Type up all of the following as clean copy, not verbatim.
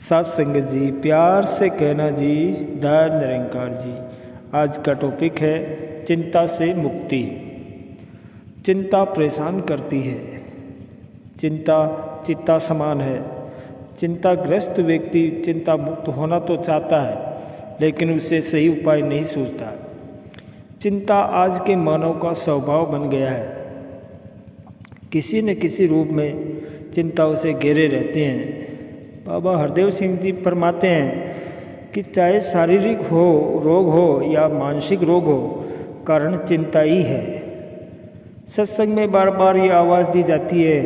सात संगत जी, प्यार से कहना जी, दयाल निरंकार जी। आज का टॉपिक है चिंता से मुक्ति। चिंता परेशान करती है। चिंता चित्ता समान है। चिंताग्रस्त व्यक्ति चिंता मुक्त होना तो चाहता है, लेकिन उसे सही उपाय नहीं सोचता। चिंता आज के मानव का स्वभाव बन गया है। किसी न किसी रूप में चिंता उसे घेरे रहते हैं। बाबा हरदेव सिंह जी फरमाते हैं कि चाहे शारीरिक रोग हो या मानसिक रोग हो, कारण चिंता ही है। सत्संग में बार बार ये आवाज़ दी जाती है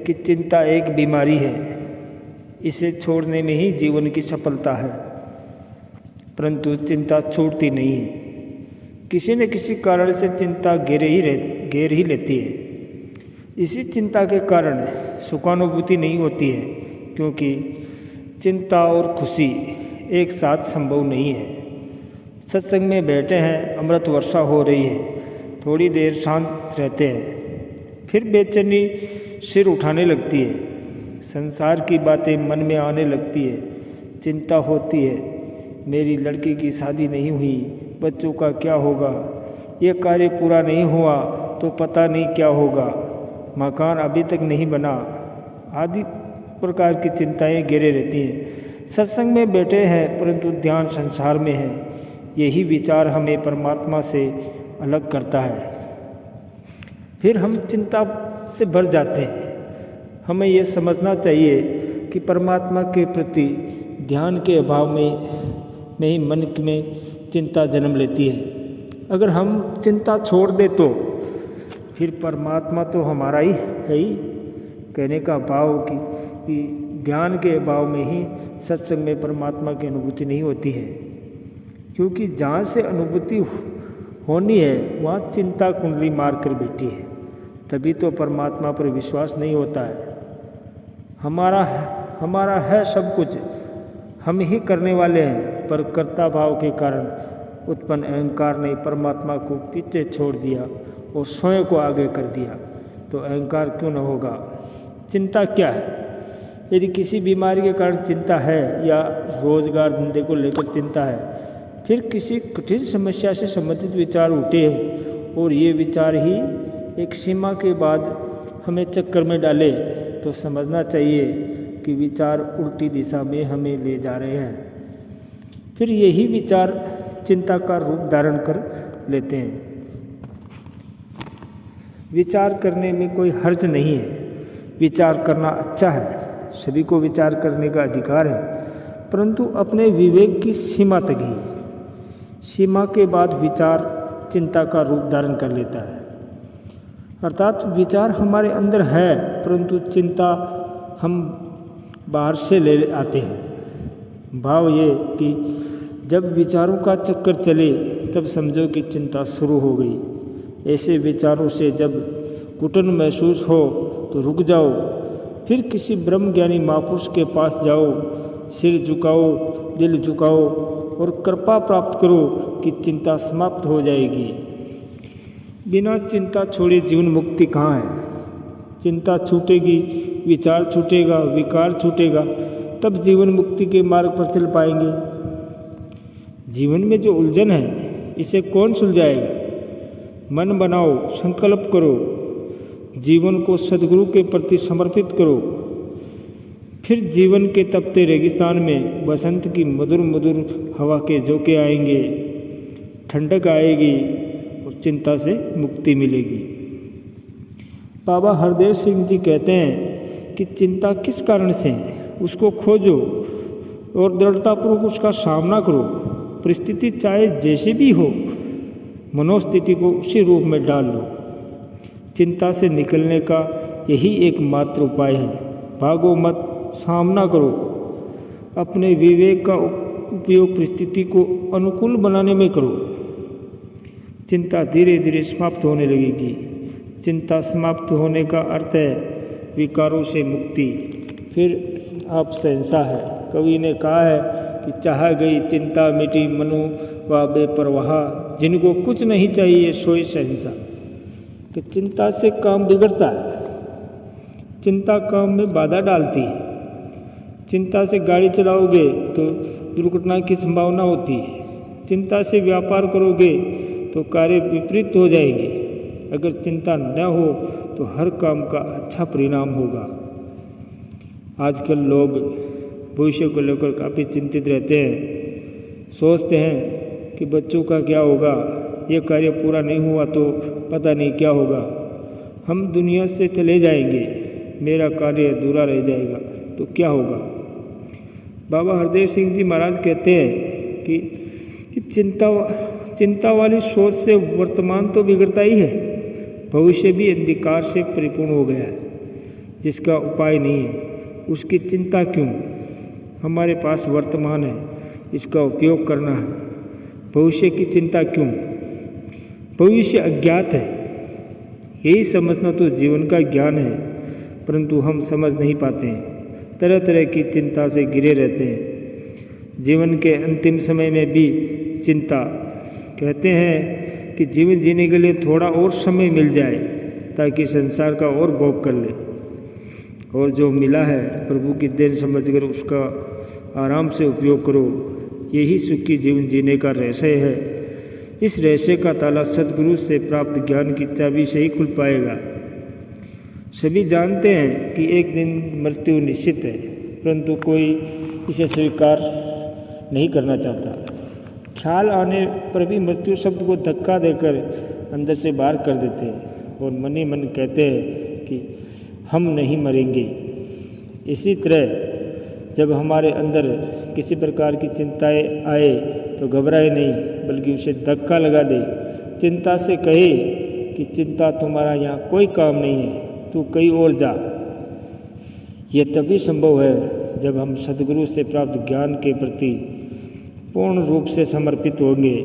कि चिंता एक बीमारी है, इसे छोड़ने में ही जीवन की सफलता है। परंतु चिंता छूटती नहीं है। किसी न किसी कारण से चिंता घेर ही लेती है। इसी चिंता के कारण सुखानुभूति नहीं होती है, क्योंकि चिंता और खुशी एक साथ संभव नहीं है। सत्संग में बैठे हैं, अमृत वर्षा हो रही है, थोड़ी देर शांत रहते हैं, फिर बेचैनी सिर उठाने लगती है। संसार की बातें मन में आने लगती है। चिंता होती है, मेरी लड़की की शादी नहीं हुई, बच्चों का क्या होगा, ये कार्य पूरा नहीं हुआ तो पता नहीं क्या होगा, मकान अभी तक नहीं बना, आदि प्रकार की चिंताएं घेरे रहती हैं। सत्संग में बैठे हैं, परंतु ध्यान संसार में है। यही विचार हमें परमात्मा से अलग करता है। फिर हम चिंता से भर जाते हैं। हमें यह समझना चाहिए कि परमात्मा के प्रति ध्यान के अभाव में ही मन में चिंता जन्म लेती है। अगर हम चिंता छोड़ दे तो फिर परमात्मा तो हमारा ही है ही। कहने का भाव कि ध्यान के अभाव में ही सत्संग में परमात्मा की अनुभूति नहीं होती है, क्योंकि जहाँ से अनुभूति होनी है वहाँ चिंता कुंडली मार कर बैठी है। तभी तो परमात्मा पर विश्वास नहीं होता है। हमारा है सब कुछ, हम ही करने वाले हैं, पर कर्ता भाव के कारण उत्पन्न अहंकार ने परमात्मा को पीछे छोड़ दिया और स्वयं को आगे कर दिया। तो अहंकार क्यों न होगा। चिंता क्या है? यदि किसी बीमारी के कारण चिंता है या रोजगार धंधे को लेकर चिंता है, फिर किसी कठिन समस्या से संबंधित विचार उठे और ये विचार ही एक सीमा के बाद हमें चक्कर में डाले, तो समझना चाहिए कि विचार उल्टी दिशा में हमें ले जा रहे हैं। फिर यही विचार चिंता का रूप धारण कर लेते हैं। विचार करने में कोई हर्ज नहीं है। विचार करना अच्छा है, सभी को विचार करने का अधिकार है, परंतु अपने विवेक की सीमा तक ही। सीमा के बाद विचार चिंता का रूप धारण कर लेता है। अर्थात विचार हमारे अंदर है, परंतु चिंता हम बाहर से ले आते हैं। भाव ये कि जब विचारों का चक्कर चले तब समझो कि चिंता शुरू हो गई। ऐसे विचारों से जब घुटन महसूस हो तो रुक जाओ, फिर किसी ब्रह्म ज्ञानी महापुरुष के पास जाओ, सिर झुकाओ, दिल झुकाओ और कृपा प्राप्त करो कि चिंता समाप्त हो जाएगी। बिना चिंता छोड़े जीवन मुक्ति कहाँ है। चिंता छूटेगी, विचार छूटेगा, विकार छूटेगा, तब जीवन मुक्ति के मार्ग पर चल पाएंगे। जीवन में जो उलझन है, इसे कौन सुलझाएगा। मन बनाओ, संकल्प करो, जीवन को सद्गुरु के प्रति समर्पित करो। फिर जीवन के तपते रेगिस्तान में बसंत की मधुर मधुर हवा के झोंके आएंगे, ठंडक आएगी और चिंता से मुक्ति मिलेगी। बाबा हरदेव सिंह जी कहते हैं कि चिंता किस कारण से है, उसको खोजो और दृढ़तापूर्वक उसका सामना करो। परिस्थिति चाहे जैसे भी हो, मनोस्थिति को उसी रूप में डाल लो। चिंता से निकलने का यही एकमात्र उपाय है। भागो मत, सामना करो। अपने विवेक का उपयोग परिस्थिति को अनुकूल बनाने में करो। चिंता धीरे धीरे समाप्त होने लगेगी। चिंता समाप्त होने का अर्थ है विकारों से मुक्ति। फिर आप सहसा है। कवि ने कहा है कि चाह गई चिंता मिटी मनु व बेपरवाह, जिनको कुछ नहीं चाहिए सोई सहसा। कि चिंता से काम बिगड़ता है। चिंता काम में बाधा डालती है। चिंता से गाड़ी चलाओगे तो दुर्घटना की संभावना होती है। चिंता से व्यापार करोगे तो कार्य विपरीत हो जाएंगे। अगर चिंता न हो तो हर काम का अच्छा परिणाम होगा। आजकल लोग भविष्य को लेकर काफ़ी चिंतित रहते हैं। सोचते हैं कि बच्चों का क्या होगा, ये कार्य पूरा नहीं हुआ तो पता नहीं क्या होगा, हम दुनिया से चले जाएंगे, मेरा कार्य अधूरा रह जाएगा तो क्या होगा। बाबा हरदेव सिंह जी महाराज कहते हैं कि चिंता वाली सोच से वर्तमान तो बिगड़ता ही है, भविष्य भी अंधकार से परिपूर्ण हो गया है। जिसका उपाय नहीं है उसकी चिंता क्यों। हमारे पास वर्तमान है, इसका उपयोग करना है। भविष्य की चिंता क्यों। भविष्य अज्ञात है, यही समझना तो जीवन का ज्ञान है, परंतु हम समझ नहीं पाते हैं। तरह तरह की चिंता से घिरे रहते हैं। जीवन के अंतिम समय में भी चिंता। कहते हैं कि जीवन जीने के लिए थोड़ा और समय मिल जाए ताकि संसार का और भोग कर ले, और जो मिला है प्रभु की देन समझकर उसका आराम से उपयोग करो। यही सुखी जीवन जीने का रहस्य है। इस रहस्य का ताला सद्गुरु से प्राप्त ज्ञान की चाबी से ही खुल पाएगा। सभी जानते हैं कि एक दिन मृत्यु निश्चित है, परंतु कोई इसे स्वीकार नहीं करना चाहता। ख्याल आने पर भी मृत्यु शब्द को धक्का देकर अंदर से बाहर कर देते हैं और मन ही मन कहते हैं कि हम नहीं मरेंगे। इसी तरह जब हमारे अंदर किसी प्रकार की चिंताएं आए तो घबराए नहीं, बल्कि उसे धक्का लगा दे। चिंता से कहे कि चिंता तुम्हारा यहाँ कोई काम नहीं है, तू कहीं और जा। ये तभी संभव है जब हम सद्गुरु से प्राप्त ज्ञान के प्रति पूर्ण रूप से समर्पित होंगे,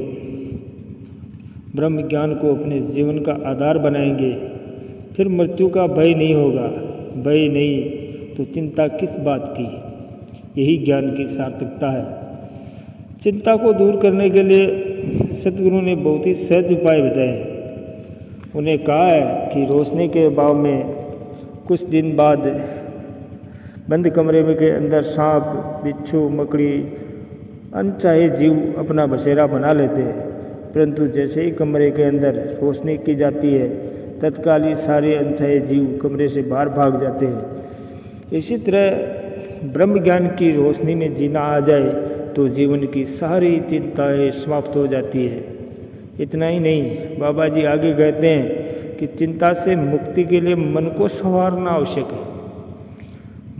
ब्रह्म ज्ञान को अपने जीवन का आधार बनाएंगे। फिर मृत्यु का भय नहीं होगा। भय नहीं तो चिंता किस बात की। यही ज्ञान की सार्थकता है। चिंता को दूर करने के लिए सद्गुरु ने बहुत ही सहज उपाय बताए हैं। उन्हें कहा है कि रोशनी के अभाव में कुछ दिन बाद बंद कमरे में के अंदर सांप, बिच्छू, मकड़ी, अनचाहे जीव अपना बसेरा बना लेते हैं, परंतु जैसे ही कमरे के अंदर रोशनी की जाती है तत्काल ही सारे अनचाहे जीव कमरे से बाहर भाग जाते हैं। इसी तरह ब्रह्म ज्ञान की रोशनी में जीना आ जाए तो जीवन की सारी चिंताएं समाप्त हो जाती है। इतना ही नहीं, बाबा जी आगे कहते हैं कि चिंता से मुक्ति के लिए मन को संवारना आवश्यक है।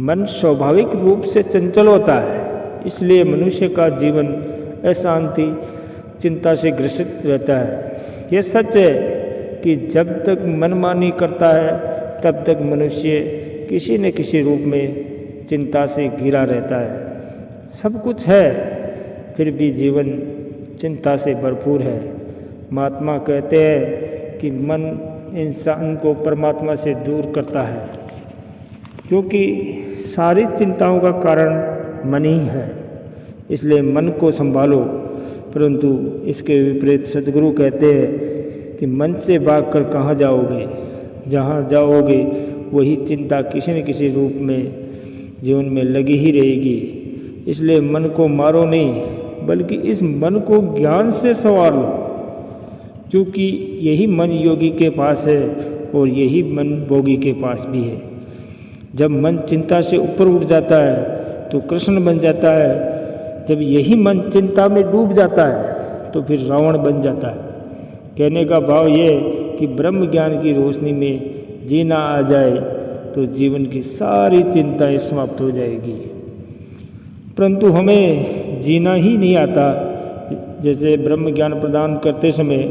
मन स्वाभाविक रूप से चंचल होता है, इसलिए मनुष्य का जीवन अशांति, चिंता से ग्रसित रहता है। यह सच है कि जब तक मनमानी करता है तब तक मनुष्य किसी न किसी रूप में चिंता से घिरा रहता है। सब कुछ है, फिर भी जीवन चिंता से भरपूर है। महात्मा कहते हैं कि मन इंसान को परमात्मा से दूर करता है, क्योंकि सारी चिंताओं का कारण मन ही है। इसलिए मन को संभालो। परंतु इसके विपरीत सद्गुरु कहते हैं कि मन से भागकर कहाँ जाओगे। जहाँ जाओगे वही चिंता किसी न किसी रूप में जीवन में लगी ही रहेगी। इसलिए मन को मारो नहीं, बल्कि इस मन को ज्ञान से संवार लो, क्योंकि यही मन योगी के पास है और यही मन भोगी के पास भी है। जब मन चिंता से ऊपर उठ जाता है तो कृष्ण बन जाता है। जब यही मन चिंता में डूब जाता है तो फिर रावण बन जाता है। कहने का भाव ये कि ब्रह्म ज्ञान की रोशनी में जीना आ जाए तो जीवन की सारी चिंताएं समाप्त हो जाएगी। परंतु हमें जीना ही नहीं आता। जैसे ब्रह्म ज्ञान प्रदान करते समय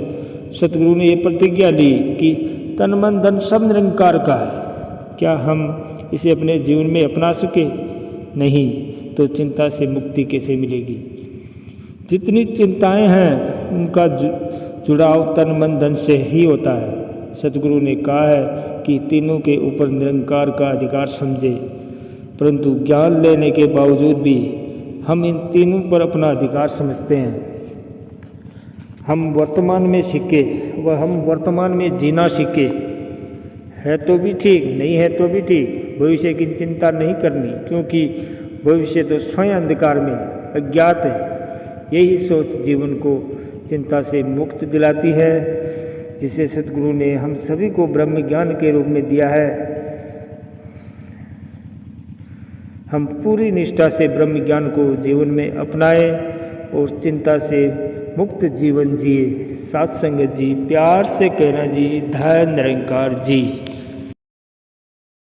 सतगुरु ने ये प्रतिज्ञा ली कि तन मन धन सब निरंकार का है। क्या हम इसे अपने जीवन में अपना सके? नहीं, तो चिंता से मुक्ति कैसे मिलेगी? जितनी चिंताएं हैं उनका जुड़ाव तन मन धन से ही होता है। सतगुरु ने कहा है कि तीनों के ऊपर निरंकार का अधिकार समझे, परंतु ज्ञान लेने के बावजूद भी हम इन तीनों पर अपना अधिकार समझते हैं। हम वर्तमान में सीखे व हम वर्तमान में जीना सीखे। है तो भी ठीक, नहीं है तो भी ठीक। भविष्य की चिंता नहीं करनी, क्योंकि भविष्य तो स्वयं अंधकार में अज्ञात है। यही सोच जीवन को चिंता से मुक्त दिलाती है, जिसे सद्गुरु ने हम सभी को ब्रह्म ज्ञान के रूप में दिया है। हम पूरी निष्ठा से ब्रह्म ज्ञान को जीवन में अपनाएं और चिंता से मुक्त जीवन जिए। साथ संगत जी, प्यार से कहना जी, धन निरंकार जी।